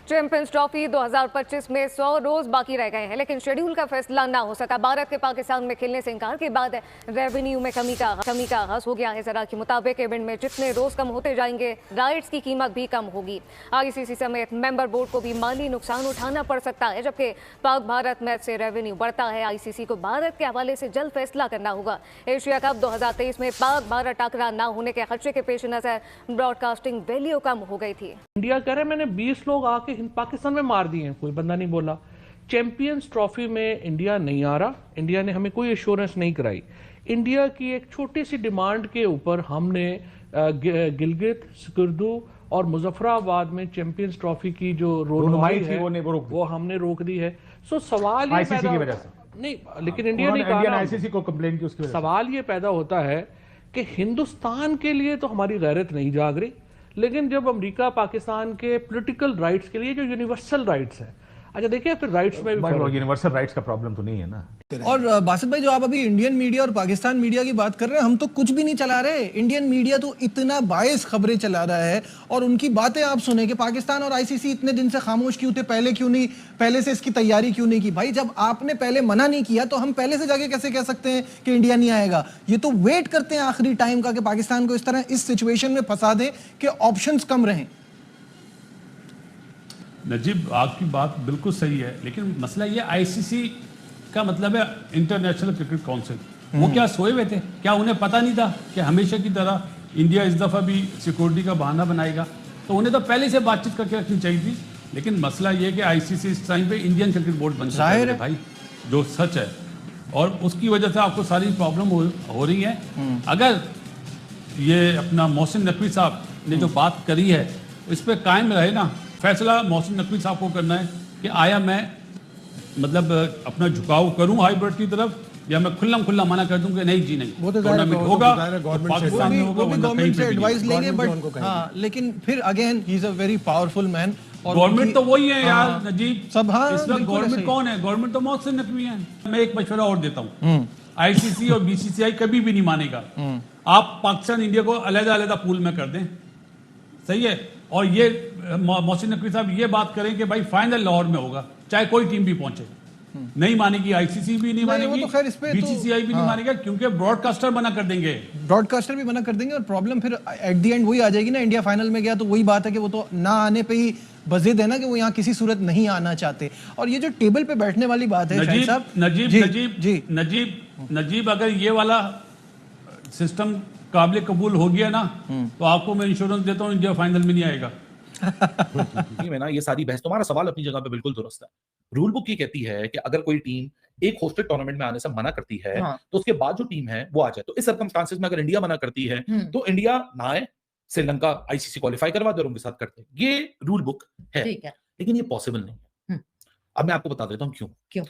Champions trophy 2025 में 100 रोज बाकी रह गए हैं, लेकिन शेड्यूल का फैसला ना हो सका। भारत के पाकिस्तान में खेलने से इनकार के बाद रेवेन्यू में कमी का आगाज हो गया है। जरा के मुताबिक इवेंट में जितने रोज कम होते जाएंगे, राइट्स की कीमत भी कम होगी। आईसीसी समेत मेंबर बोर्ड को भी माली नुकसान उठाना पड़ सकता है। जबकि पाक भारत मैच से रेवेन्यू बढ़ता है, आईसीसी को भारत के हवाले से जल्द फैसला करना होगा। एशिया कप 2023 में पाक भारत टकरा न होने के खदशे के पेश नजर ब्रॉडकास्टिंग वैल्यू कम हो गई थी। इंडिया कह रहे मैंने 20 लोग आके पाकिस्तान में मार दिए हैं, कोई बंदा नहीं बोला। चैंपियंस ट्रॉफी में इंडिया नहीं आ रहा, इंडिया ने हमें कोई एश्योरेंस नहीं कराई। इंडिया की एक छोटी सी डिमांड के ऊपर हमने गिलगित, सिकुर्दू और मुजफ्फराबाद में चैंपियंस ट्रॉफी की जो रोडमाई है वो हमने रोक दी है। सो सवाल ये पैदा की वजह से नहीं, लेकिन इंडिया ने कहा आईसीसी को कंप्लेन की उसकी वजह से। सवाल ये पैदा होता है कि हिंदुस्तान के लिए तो हमारी गैरत नहीं जाग रही, लेकिन जब अमेरिका पाकिस्तान के पॉलिटिकल राइट्स के लिए जो यूनिवर्सल राइट्स है, अच्छा देखिए फिर राइट्स में भी यूनिवर्सल राइट्स का प्रॉब्लम तो नहीं है ना। और बासित भाई, जो आप अभी इंडियन मीडिया और पाकिस्तान मीडिया की बात कर रहे हैं, हम तो कुछ भी नहीं चला रहे। इंडियन मीडिया तो इतना बायस खबरें चला रहा है, और उनकी बातें आप सुने कि पाकिस्तान और आईसीसी इतने दिन से खामोश क्यों थे, पहले क्यों नहीं, पहले से इसकी तैयारी क्यों नहीं की। भाई जब आपने पहले मना नहीं किया तो हम पहले से जाके कैसे कह सकते हैं कि इंडिया नहीं आएगा। ये तो वेट करते हैं आखिरी टाइम का कि पाकिस्तान को इस तरह इस सिचुएशन में फंसा दें कि ऑप्शंस कम रहें। नजीब, आपकी बात बिल्कुल सही है, लेकिन मसला ये आईसीसी का मतलब है इंटरनेशनल क्रिकेट काउंसिल। वो क्या सोए हुए थे? क्या उन्हें पता नहीं था कि हमेशा की तरह इंडिया इस दफ़ा भी सिक्योरिटी का बहाना बनाएगा? तो उन्हें तो पहले से बातचीत करके रखनी चाहिए थी। लेकिन मसला ये कि आईसीसी इस टाइम पे इंडियन क्रिकेट बोर्ड बन चुका है भाई, जो सच है, और उसकी वजह से आपको सारी प्रॉब्लम हो रही है। अगर ये अपना मोहसिन नकवी साहब ने जो बात करी है इस पर कायम रहे ना, फैसला मोहसिन नकवी साहब को करना है कि आया मैं मतलब अपना झुकाव करूं हाइब्रिड की तरफ, या मैं खुल्ला मना कर दूं कि नहीं जी नहीं, वो तो टूर्नमेंट होगा पाकिस्तान में होगा, वो भी गवर्नमेंट से एडवाइस लेंगे। बट हाँ, लेकिन फिर again he is a very powerful man. और गवर्नमेंट तो वही है यार नजीब, सब। हाँ, इस वक्त गवर्नमेंट कौन है? गवर्नमेंट तो मोहसिन नकवी है। मैं एक मशवरा और देता हूँ, आईसीसी और बीसीसीआई कभी भी नहीं मानेगा। आप पाकिस्तान इंडिया को अलग-अलग पूल में कर दें, सही है, और ये मोहसिन नकवी साहब ये बात करें कि भाई फाइनल लाहौर में होगा, चाहे कोई टीम भी पहुंचे। नहीं मानेगी, आईसीसी भी नहीं मानेगी, बीसीसीआई भी नहीं मानेगा, क्योंकि ब्रॉडकास्टर मना कर देंगे। ब्रॉडकास्टर भी मना कर देंगे, और प्रॉब्लम फिर एट द एंड वही आ जाएगी ना। इंडिया फाइनल में गया तो वही बात है कि वो तो ना आने पे ही बज़िद है ना, कि वो यहाँ किसी सूरत नहीं आना चाहते। और ये जो टेबल पे बैठने वाली बात है नजीब, अगर ये वाला सिस्टम काबिल कबूल हो गया ना, तो आपको मैं इंश्योरेंस देता हूँ इंडिया फाइनल में नहीं आएगा। में ना ये सारी बहस, तुम्हारा सवाल अपनी जगह पे बिल्कुल दुरुस्त है। रूल बुक ये कहती है कि अगर कोई टीम एक होस्टेड टूर्नामेंट में आने से मना करती है, तो उसके बाद जो टीम है वो आ जाए। तो इस सर्कमस्टांसेस में अगर इंडिया मना करती है तो इंडिया ना आए, श्रीलंका आईसीसी क्वालिफाई करवा दे और उनके साथ करते हैं। ये रूल बुक है, लेकिन ये पॉसिबल नहीं है। अब मैं आपको बता देता हूँ क्यों।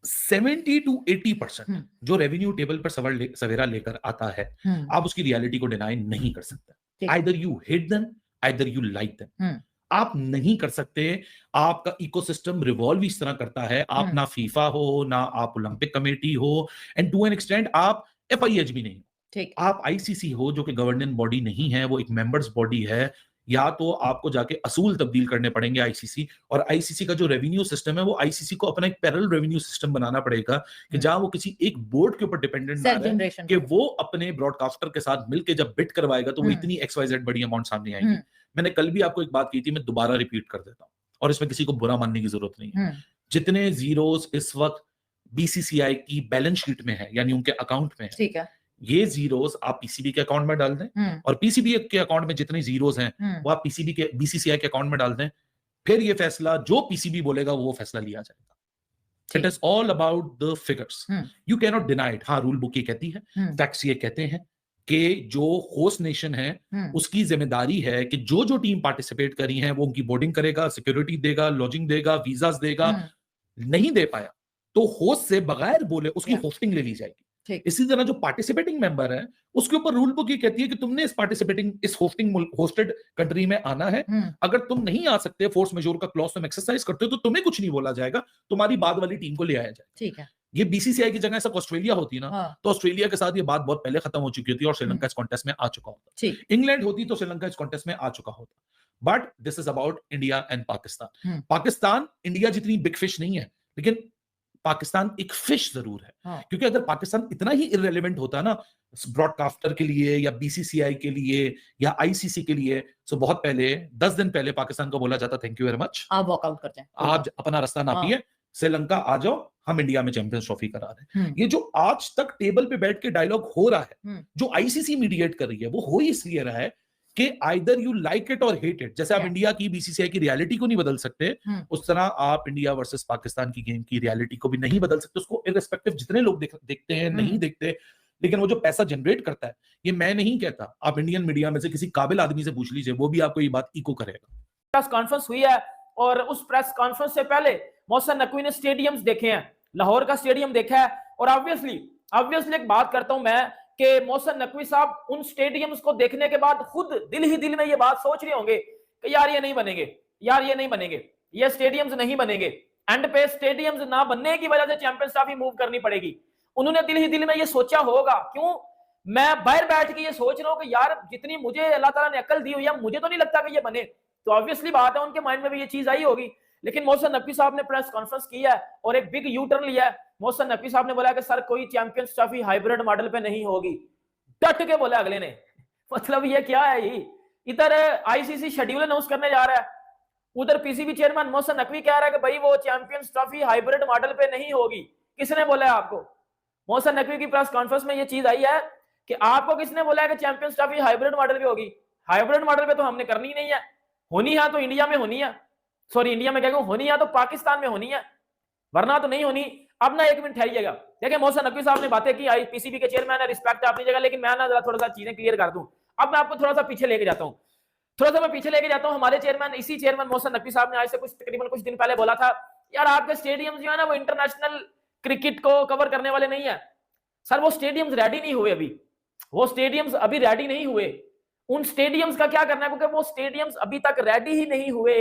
70 to 80% जो रेवेन्यू टेबल पर सवेरा लेकर आता है, आप उसकी रियलिटी को डिनाई नहीं कर सकते। Either you hate them, either you like them. आप नहीं कर सकते। आपका इकोसिस्टम रिवॉल्व इस तरह करता है, आप ना फीफा हो, ना आप ओलंपिक कमेटी हो, एंड टू एन एक्सटेंट आप एफआईएच भी नहीं। आप आईसीसी हो जो कि गवर्निंग बॉडी नहीं है, वो एक मेंबर्स बॉडी है। या तो आपको जाके असूल तब्दील करने पड़ेंगे आईसीसी, और आईसीसी का जो रेवेन्यू सिस्टम है वो आईसीसी को अपना एक पैरेलल रेवेन्यू सिस्टम बनाना पड़ेगा कि जहां वो किसी एक बोर्ड के ऊपर डिपेंडेंट ना रहे, कि वो अपने ब्रॉडकास्टर के साथ मिलके जब बिट करवाएगा तो वो इतनी XYZ बड़ी अमाउंट सामने आएगी। मैंने कल भी आपको एक बात की थी, मैं दोबारा रिपीट कर देता हूँ, और इसमें किसी को बुरा मानने की जरूरत नहीं है। जितने जीरोस इस वक्त बीसीसीआई की बैलेंस शीट में है, यानी उनके अकाउंट में है, ठीक है, ये जीरोस आप पीसीबी के अकाउंट में डाल दें, और पीसीबी के अकाउंट में जितने जीरोस हैं वो आप पीसीबी के बीसीसीआई के अकाउंट में डाल दें। फिर ये फैसला जो पीसीबी बोलेगा वो फैसला लिया जाएगा। It is all about the figures, you can not deny it. हाँ, रूल बुक ये कहती है, फैक्ट्स ये कहते हैं कि जो होस्ट नेशन है उसकी जिम्मेदारी है कि जो टीम पार्टिसिपेट करी है वो उनकी बोर्डिंग करेगा, सिक्योरिटी देगा, लॉजिंग देगा, वीजास देगा। नहीं दे पाया तो होस्ट से बगैर बोले उसकी होस्टिंग ले ली जाएगी। इसी तरह जो पार्टिसिपेटिंग मेंबर है उसके ऊपर रूल बुक ये कहती है कि तुमने इस होस्टेड कंट्री में आना है। अगर तुम नहीं आ सकते, फोर्स मेजोर का क्लॉज तुम एक्सरसाइज करते हो, तो तुम्हें कुछ नहीं बोला जाएगा, तुम्हारी बाद वाली टीम को ले आया जाएगा। ठीक है, ये बीसीसीआई की जगह सब ऑस्ट्रेलिया होती ना, तो ऑस्ट्रेलिया के साथ ये बात बहुत पहले खत्म हो चुकी होती और श्रीलंका इस कॉन्टेस्ट में आ चुका होता। इंग्लैंड होती तो श्रीलंका इस कॉन्टेस्ट में आ चुका होता। But this is about India and Pakistan. Pakistan India जितनी बिग फिश नहीं है, लेकिन पाकिस्तान एक फिश जरूर है। क्योंकि अगर पाकिस्तान इतना ही इररेलेवेंट होता ना ब्रॉडकास्टर के लिए या बीसीसीआई के लिए या आईसीसी के लिए, तो बहुत पहले 10 दिन पहले पाकिस्तान को बोला जाता थैंक यू वेरी मच, आप वॉकआउट कर जाएं, आप अपना रास्ता नापिए, श्रीलंका आ जाओ, हम इंडिया में चैंपियंस ट्रॉफी करा रहे हैं। ये जो आज तक टेबल पे बैठ के डायलॉग हो रहा है, जो आईसीसी मीडिएट कर रही है, वो हो ही इसलिए रहा है कि आइदर यू लाइक इट और हेट इट। जैसे आप इंडिया की बीसीसीआई की रियलिटी को नहीं बदल सकते, उस तरह आप इंडिया वर्सेस पाकिस्तान की गेम की रियलिटी को भी नहीं बदल सकते। उसको इररिस्पेक्टिव जितने लोग देखते हैं नहीं देखते, लेकिन वो जो पैसा जनरेट करता है, ये मैं नहीं कहता, आप इंडियन मीडिया में से किसी काबिल आदमी से पूछ लीजिए, वो भी आपको ये बात इको करेगा। प्रेस कॉन्फ्रेंस हुई है और उस प्रेस कॉन्फ्रेंस से पहले मोहसिन नकवी ने स्टेडियम्स देखे हैं, लाहौर का स्टेडियम देखा है, और ऑब्वियसली एक बात करता हूं मैं कि मोहसिन नकवी साहब उन स्टेडियम्स को देखने के बाद खुद दिल ही दिल में ये बात सोच रहे होंगे कि यार ये नहीं बनेंगे, ये स्टेडियम्स नहीं बनेंगे, एंड पे स्टेडियम्स ना बनने की वजह से चैंपियंस ट्रॉफी मूव करनी पड़ेगी। उन्होंने दिल ही दिल में ये सोचा होगा। क्यों मैं बाहर बैठ के ये सोच रहा हूं कि यार जितनी मुझे अल्लाह ताला ने अकल दी हुई है, मुझे तो नहीं लगता कि ये बने, तो ऑब्वियसली बात है उनके माइंड में भी ये चीज आई होगी। लेकिन मोहसिन नकवी साहब ने प्रेस कॉन्फ्रेंस किया है और एक बिग यू टर्न लिया है। मोहसिन नकवी साहब ने बोला कि सर कोई चैंपियंस ट्रॉफी हाइब्रिड मॉडल पे नहीं होगी, डट के बोला अगले ने। मतलब ये क्या है, ये इधर आईसीसी शेड्यूल अनाउंस करने जा रहा है, उधर पीसीबी चेयरमैन मोहसिन नकवी कह रहा है कि भाई वो चैंपियंस ट्रॉफी हाइब्रिड मॉडल पे नहीं होगी। किसने बोला है आपको? मोहसिन नकवी की प्रेस कॉन्फ्रेंस में ये चीज आई है कि आपको किसने बोला है कि चैंपियंस ट्रॉफी हाइब्रिड मॉडल पे होगी? हाइब्रिड मॉडल पे तो हमने करनी ही नहीं है, होनी है तो इंडिया में होनी है, सॉरी इंडिया में क्या कहूं, होनी है तो पाकिस्तान में होनी है, वरना तो नहीं होनी। अब ना एक मिनट ठहरिएगा, देखिए मोहसिन नकवी साहब ने बातें की, पीसीबी के चेयरमैन है, रिस्पेक्ट है अपनी जगह, लेकिन मैं ना जरा थोड़ा सा चीजें क्लियर कर दूं। अब मैं आपको थोड़ा सा पीछे लेके जाता हूं, हमारे चेयरमैन, इसी चेयरमैन मोहसिन नकवी साहब ने आज से तकरीबन कुछ दिन पहले बोला था, यार आपके स्टेडियम जो है ना वो इंटरनेशनल क्रिकेट को कवर करने वाले नहीं है। सर वो स्टेडियम्स रेडी नहीं हुए, वो स्टेडियम्स अभी रेडी नहीं हुए। उन स्टेडियम्स का क्या करना है, क्योंकि वो स्टेडियम्स अभी तक रेडी ही नहीं हुए,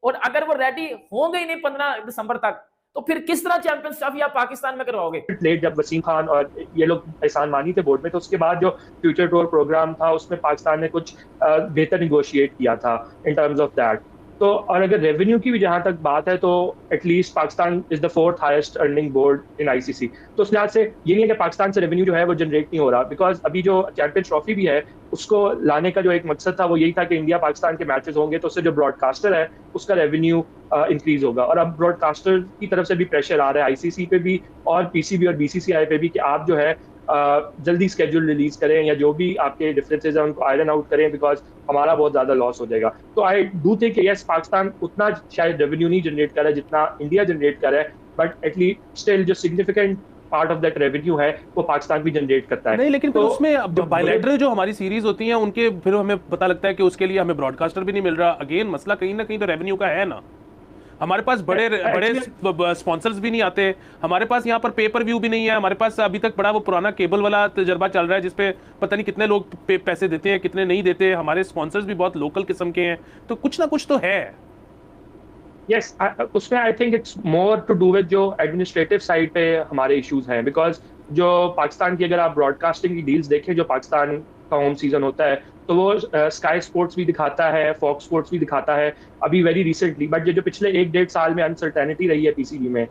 और अगर वो रेडी होंगे ही नहीं 15 दिसंबर तक, तो फिर किस तरह चैंपियंस ट्रॉफी आप पाकिस्तान में करवाओगे? प्लेट जब वसीम खान और ये लोग एहसान मानी थे बोर्ड में, तो उसके बाद जो फ्यूचर टूर प्रोग्राम था उसमें पाकिस्तान ने कुछ बेहतर निगोशिएट किया था इन टर्म्स ऑफ दैट। तो और अगर रेवेन्यू की भी जहाँ तक बात है, तो at least Pakistan is the 4th highest earning board in ICC. तो उस लिहाज से ये नहीं है कि पाकिस्तान से रेवेन्यू जो है वो जनरेट नहीं हो रहा, बिकॉज अभी जो चैंपियंस ट्रॉफी भी है उसको लाने का जो एक मकसद था वो यही था कि इंडिया पाकिस्तान के मैचेस होंगे तो उससे जो ब्रॉडकास्टर है उसका रेवेन्यू इंक्रीज होगा। और अब ब्रॉडकास्टर की तरफ से भी प्रेशर आ रहा है आईसीसी पे भी और पीसीबी और बीसीसीआई पे भी कि आप जो है जल्दी स्केड्यूल रिलीज करें या जो भी आपके डिफरेंसेस हैं उनको आयरन आउट करें, बिकॉज हमारा बहुत ज्यादा लॉस हो जाएगा। तो I do think yes Pakistan उतना शायद रेवेन्यू नहीं जनरेट कर रहा है जितना इंडिया जनरेट कर रहा है, बट एटलीस्ट स्टिल जो significant part of that revenue है वो पाकिस्तान भी जनरेट करता है। नहीं, लेकिन तो उसमें बायलैटरल जो हमारी सीरीज होती हैं उनके फिर हमें पता लगता है कि उसके लिए हमें ब्रॉडकास्टर भी नहीं मिल रहा। अगेन मसला कहीं ना कहीं तो रेवेन्यू का है ना। हमारे पास बड़े स्पॉन्सर्स भी नहीं आते, हमारे पास यहाँ पर पेपर व्यू भी नहीं है, हमारे पास अभी तक बड़ा वो पुराना केबल वाला तजर्बा चल रहा है जिसपे पता नहीं कितने लोग पैसे देते हैं कितने नहीं देते। हमारे स्पॉन्सर्स भी बहुत लोकल किस्म के हैं, तो कुछ ना कुछ तो है। यस, उसमें I think it's more to do with जो एडमिनिस्ट्रेटिव साइड पे हमारे इश्यूज हैं, बिकॉज जो पाकिस्तान की अगर आप ब्रॉडकास्टिंग की डील्स देखें जो पाकिस्तान का होम सीजन होता है तो वो स्काई स्पोर्ट्स भी दिखाता है, फॉक्स स्पोर्ट्स भी दिखाता है अभी वेरी रिसेंटली, बट जो पिछले 1-1.5 साल में अनसर्टेनिटी रही है पीसीबी में,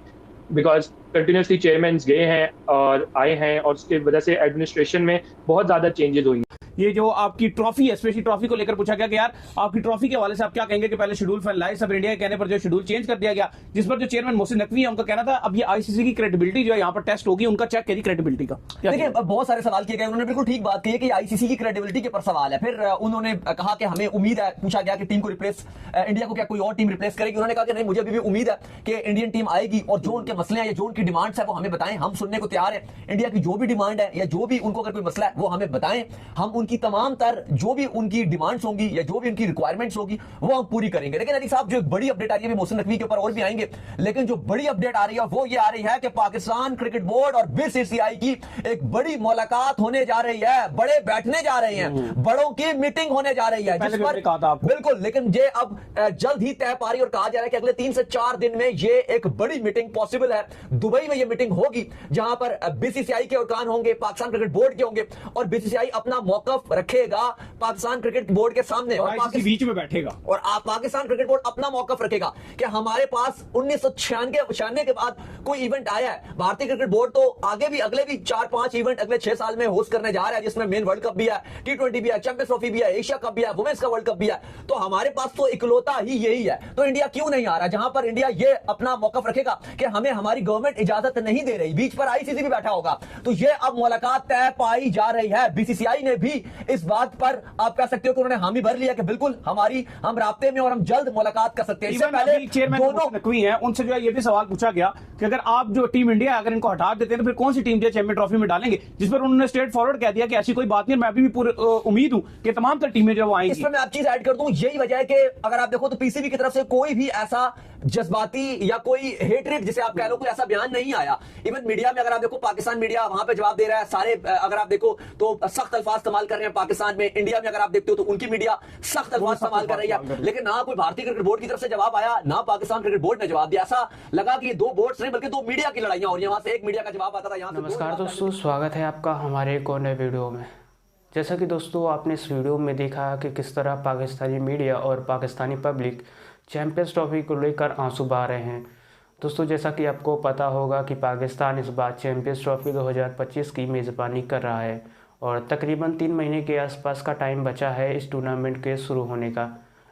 बिकॉज कंटिन्यूसली चेयरमैन गए हैं और आए हैं और उसके वजह से एडमिनिस्ट्रेशन में बहुत ज्यादा चेंजेस हुई। ये जो आपकी ट्रॉफी है, स्पेशली ट्रॉफी को लेकर पूछा गया कि यार आपकी ट्रॉफी के हवाले से आप क्या कहेंगे कि पहले शेड्यूल फाइनलाइज, सब इंडिया के कहने पर जो शेड्यूल चेंज कर दिया गया, जिस पर जो चेयरमैन मोहसिन नकवी है उनका कहना था अब ये आईसीसी की क्रेडिबिलिटी जो है यहाँ पर टेस्ट होगी, उनका चेक करी क्रेडिबिलिटी का। देखिए बहुत सारे सवाल किए गए, उन्होंने बिल्कुल ठीक बात कही है कि आईसीसी की क्रेडिबिलिटी के ऊपर सवाल है। फिर उन्होंने कहा कि हमें उम्मीद है, पूछा गया कि टीम को रिप्लेस, इंडिया को क्या कोई और टीम रिप्लेस करेगी? उन्होंने कहा कि नहीं, मुझे अभी भी उम्मीद है कि इंडियन टीम आएगी और जो उनके मसले हैं या जो उनकी डिमांड्स है वो हमें बताएं, हम सुनने को तैयार है। इंडिया की जो भी डिमांड है या जो भी उनको अगर कोई मसला है वो हमें बताएं, हम उनकी तमाम तर जो भी उनकी डिमांड्स होंगी या जो भी उनकी रिक्वायरमेंट्स होगी वो हम पूरी करेंगे। लेकिन अली साहब जो एक बड़ी अपडेट आ रही है, मोहसिन नकवी के ऊपर और भी आएंगे, लेकिन जो बड़ी अपडेट आ रही है वो ये आ रही है कि पाकिस्तान क्रिकेट बोर्ड और बीसीसीआई की एक बड़ी मुलाकात होने जा रही है, बड़े बैठने जा रहे हैं, बड़ों की मीटिंग होने जा रही है जिस पर बिल्कुल, लेकिन ये अब जल्द ही तय पा रही और कहा जा रहा है कि अगले 3 से 4 दिन में ये एक बड़ी मीटिंग पॉसिबल है। दुबई में ये मीटिंग होगी जहां पर बीसीसीआई के अरकान होंगे, पाकिस्तान क्रिकेट बोर्ड के होंगे और बीसीसीआई अपना मौका मौकफ रखेगा पाकिस्तान क्रिकेट बोर्ड के सामने और ICC बीच में बैठेगा और पाकिस्तान क्रिकेट बोर्ड अपना मौकफ रखेगा कि हमारे पास 1996 के बाद कोई इवेंट आया है। भारतीय क्रिकेट बोर्ड तो आगे भी अगले भी 4-5 इवेंट अगले 6 साल में होस्ट करने जा रहा है, जिसमें मेन वर्ल्ड कप भी है, T20 भी है, चैंपियंस ट्रॉफी भी है, एशिया कप भी है, वुमेन्स का वर्ल्ड कप भी है। तो हमारे पास तो इकलौता ही यही है। तो इंडिया क्यों नहीं आ रहा? जहां पर इंडिया ये अपना मौकफ रखेगा कि हमें हमारी गवर्नमेंट इजाजत नहीं दे रही, बीच पर ICC भी बैठा होगा, तो ये अब मुलाकात तय पाई जा रही है। BCCI ने भी इस बात पर आप कह सकते हो कि उन्होंने हामी भर लिया कि बिल्कुल हम राब्ते में और हम जल्द मुलाकात कर सकते हैं। इससे पहले चेयरमैन दोनों नकवी हैं, उनसे जो है ये भी सवाल पूछा गया कि अगर आप जो टीम इंडिया अगर इनको हटा देते हैं तो फिर कौन सी टीम जो चैंपियन ट्रॉफी में डालेंगे, जिस पर उन्होंने स्ट्रेट फॉरवर्ड कह दिया कि ऐसी कोई बात नहीं, मैं अभी भी पूरी उम्मीद हूं कि तमाम तर टीमें जो आएंगी। इसमें मैं आप चीज ऐड कर दूं, यही वजह है कि अगर आप देखो तो PCB की तरफ से कोई भी ऐसा जज्बाती या कोई हेटरेट जिसे आप कह लो कोई ऐसा बयान नहीं आया। इवन मीडिया में अगर आप देखो, पाकिस्तान मीडिया वहां पे जवाब दे रहा है, सारे अगर आप देखो तो सख्त अल्फाज इस्तेमाल कर रहे हैं पाकिस्तान में। इंडिया में अगर आप देखते हो तो उनकी मीडिया सख्त अल्फाज इस्तेमाल कर रही है, लेकिन ना कोई भारतीय क्रिकेट बोर्ड की तरफ से जवाब आया, ना पाकिस्तान क्रिकेट बोर्ड ने जवाब दिया। ऐसा लगा कि ये दो बोर्ड्स नहीं बल्कि दो मीडिया की लड़ाइयां हो रही है। वहां से एक मीडिया का जवाब आता था, यहाँ से नमस्कार दोस्तों, स्वागत है आपका हमारे एक और नए वीडियो में। जैसा कि दोस्तों आपने इस वीडियो में देखा कि किस तरह पाकिस्तानी मीडिया और पाकिस्तानी पब्लिक चैंपियंस ट्रॉफी को लेकर आंसू बहा रहे हैं। दोस्तों जैसा कि आपको पता होगा कि पाकिस्तान इस बार चैंपियंस ट्रॉफी 2025 की मेज़बानी कर रहा है और तकरीबन 3 महीने के आसपास का टाइम बचा है इस टूर्नामेंट के शुरू होने का,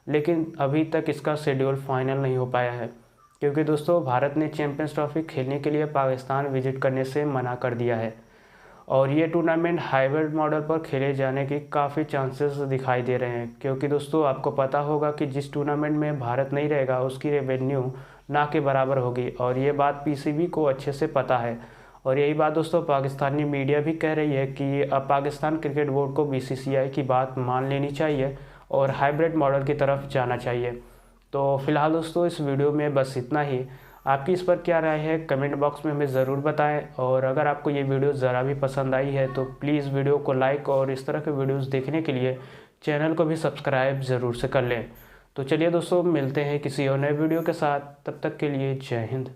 लेकिन अभी तक इसका शेड्यूल फाइनल नहीं हो पाया है क्योंकि दोस्तों भारत ने चैंपियंस ट्रॉफी खेलने के लिए पाकिस्तान विजिट करने से मना कर दिया है और ये टूर्नामेंट हाइब्रिड मॉडल पर खेले जाने की काफ़ी चांसेस दिखाई दे रहे हैं, क्योंकि दोस्तों आपको पता होगा कि जिस टूर्नामेंट में भारत नहीं रहेगा उसकी रेवेन्यू ना के बराबर होगी और ये बात PCB को अच्छे से पता है। और यही बात दोस्तों पाकिस्तानी मीडिया भी कह रही है कि अब पाकिस्तान क्रिकेट बोर्ड को BCCI की बात मान लेनी चाहिए और हाइब्रिड मॉडल की तरफ जाना चाहिए। तो फिलहाल दोस्तों इस वीडियो में बस इतना ही। आपकी इस पर क्या राय है कमेंट बॉक्स में हमें ज़रूर बताएं और अगर आपको ये वीडियो ज़रा भी पसंद आई है तो प्लीज़ वीडियो को लाइक और इस तरह के वीडियोस देखने के लिए चैनल को भी सब्सक्राइब ज़रूर से कर लें। तो चलिए दोस्तों मिलते हैं किसी और नए वीडियो के साथ, तब तक के लिए जय हिंद।